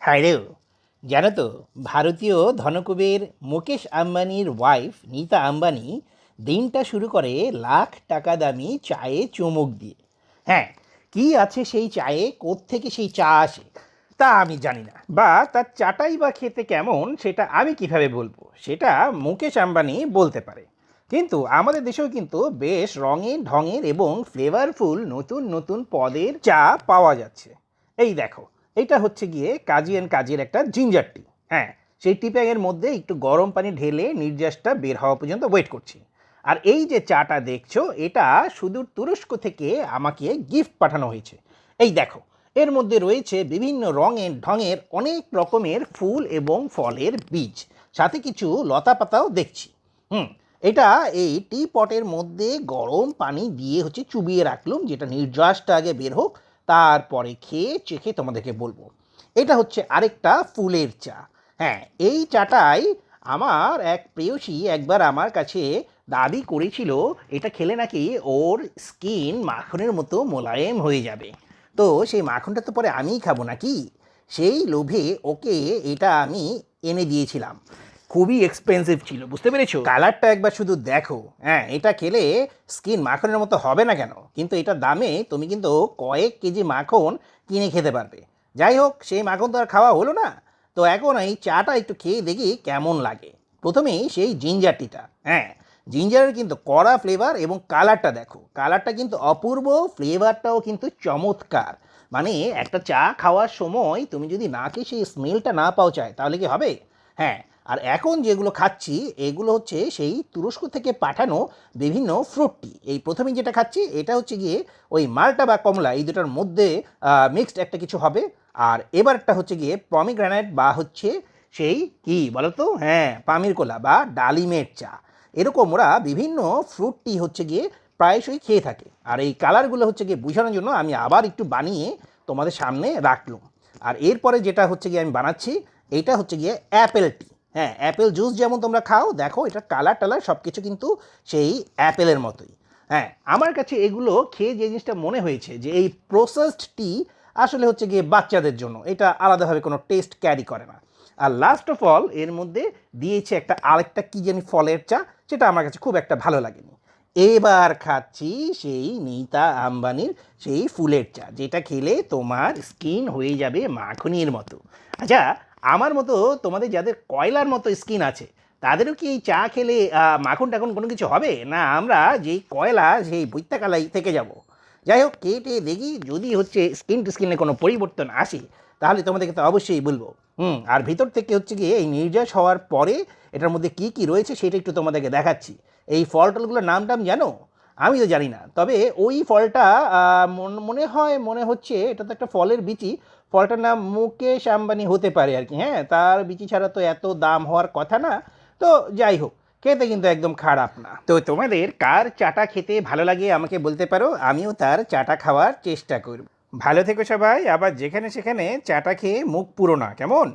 Hello, জানো তো ভারতীয় ধনকুবের মুকেশ আম্বানির ওয়াইফ নীতা আম্বানি দিনটা শুরু করে লাখ টাকা দামি চায়ে চুমুক দিয়ে। হ্যাঁ, কি আছে সেই চায়ে, কোত্থেকে সেই চা আসে তা আমি জানি না, বা তার চাটাই বা খেতে কেমন সেটা আমি কিভাবে বলবো, সেটা মুকেশ আম্বানি বলতে পারে। কিন্তু আমাদের দেশেও কিন্তু বেশ রঙের ঢঙের এবং ফ্লেভারফুল নতুন নতুন পদের চা পাওয়া যাচ্ছে। এই দেখো, এটা হচ্ছে গিয়ে কাজী অ্যান্ড কাজীর একটা জিঞ্জার টি। হ্যাঁ, সেই টি ব্যাগের মধ্যে একটু গরম পানি ঢেলে নির্যাসটা বের হওয়া পর্যন্ত ওয়েট করছি। আর এই যে চাটা দেখছো, এটা সুদূর তুরস্ক থেকে আমাকে গিফট পাঠানো হয়েছে। এই দেখো, এর মধ্যে রয়েছে বিভিন্ন রঙের ঢঙের অনেক রকমের ফুল এবং ফলের বীজ, সাথে কিছু লতা পাতাও দেখছি। হুম, এটা এই টি পটের মধ্যে গরম পানি দিয়ে হচ্ছে চুবিয়ে রাখলুম, যেটা নির্যাসটা আগে বের হোক, তারপরে খেয়ে চেখে তোমাদেরকে বলবো। এটা হচ্ছে আরেকটা ফুলের চা। হ্যাঁ, এই চাটাই আমার এক প্রেয়সী একবার আমার কাছে দাবি করেছিল, এটা খেলে নাকি ওর স্কিন মাখনের মতো মোলায়েম হয়ে যাবে। তো সেই মাখনটা তো পরে আমিই খাবো নাকি, সেই লোভে ওকে এটা আমি এনে দিয়েছিলাম। খুবই এক্সপেন্সিভ ছিল, বুঝতে পেরেছো? কালারটা একবার শুধু দেখো। হ্যাঁ, এটা খেলে স্কিন মাখনের মতো হবে না কেন, কিন্তু এটার দামে তুমি কিন্তু কয়েক কেজি মাখন কিনে খেতে পারবে। যাই হোক, সেই মাখন তো আর খাওয়া হলো না। তো এখন এই চাটা একটু খেয়ে দেখি কেমন লাগে। প্রথমেই সেই জিঞ্জার টিটা। হ্যাঁ, জিঞ্জারের কিন্তু কড়া ফ্লেভার এবং কালারটা দেখো, কালারটা কিন্তু অপূর্ব, ফ্লেভারটাও কিন্তু চমৎকার। মানে একটা চা খাওয়ার সময় তুমি যদি নাকে সেই স্মেলটা না পাও চায়, তাহলে কি হবে? হ্যাঁ, আর এখন যেগুলো খাচ্ছি এগুলো হচ্ছে সেই তুরস্ক থেকে পাঠানো বিভিন্ন ফ্রুট টি। এই প্রথমে যেটা খাচ্ছি এটা হচ্ছে গিয়ে ওই মাল্টা বা কমলা, এই দুটার মধ্যে মিক্সড একটা কিছু হবে। আর এবারটা হচ্ছে গিয়ে পমিগ্রানেট বা হচ্ছে সেই কি বলতো, হ্যাঁ, পামির কোলা বা ডালিমের চা। এরকম ওরা বিভিন্ন ফ্রুট টি হচ্ছে গিয়ে প্রায়শই খেয়ে থাকে। আর এই কালারগুলো হচ্ছে গিয়ে বোঝানোর জন্য আমি আবার একটু বানিয়ে তোমাদের সামনে রাখলাম। আর এরপরে যেটা হচ্ছে গিয়ে আমি বানাচ্ছি, এটা হচ্ছে গিয়ে অ্যাপেল টি। হ্যাঁ, অ্যাপেল জুস যেমন তোমরা খাও, দেখো এটা কালার টালার সব কিছু কিন্তু সেই অ্যাপেলের মতোই। হ্যাঁ, আমার কাছে এগুলো খেয়ে যে জিনিসটা মনে হয়েছে যে এই প্রসেসড টি আসলে হচ্ছে গিয়ে বাচ্চাদের জন্য, এটা আলাদাভাবে কোনো টেস্ট ক্যারি করে না। আর লাস্ট অফ অল এর মধ্যে দিয়েছে একটা আরেকটা কী জানি ফলের চা, যেটা আমার কাছে খুব একটা ভালো লাগেনি। এবার খাচ্ছি সেই নীতা আম্বানির সেই ফুলের চা, যেটা খেলে তোমার স্কিন হয়ে যাবে মাখনের মতো। আচ্ছা, আমার মতো তোমাদের যাদের কয়লার মতো স্কিন আছে, তাদেরও কি এই চা খেলে মাখন টাখন কোনো কিছু হবে না? আমরা যেই কয়লা সেই বৈত্যাকালাই থেকে যাব। যাই হোক, কেটে দেখি যদি হচ্ছে স্কিন টু স্কিনে কোনো পরিবর্তন আসে, তাহলে তোমাদেরকে তো অবশ্যই বলবো। আর ভিতর থেকে হচ্ছে গিয়ে এই নির্যাস হওয়ার পরে এটার মধ্যে কি কি রয়েছে সেটা একটু তোমাদেরকে দেখাচ্ছি। এই ফল টলগুলোর নাম টাম জানো? আমি তো জানি না, তবে ওই ফলটা মনে হচ্ছে এটা তো একটা ফলের বিচি। ফলটার নাম মুকেশ আম্বানি হতে পারে আর কি। হ্যাঁ, তার বিচি ছাড়া তো এত দাম হওয়ার কথা না। তো যাই হোক, খেতে কিন্তু একদম খারাপ না। তো তোমাদের কার চাটা খেতে ভালো লাগে আমাকে বলতে পারো, আমিও তার চাটা খাওয়ার চেষ্টা করব। ভালো থেকো সবাই, আবার যেখানে সেখানে চাটা খেয়ে মুখ পুরো না, কেমন?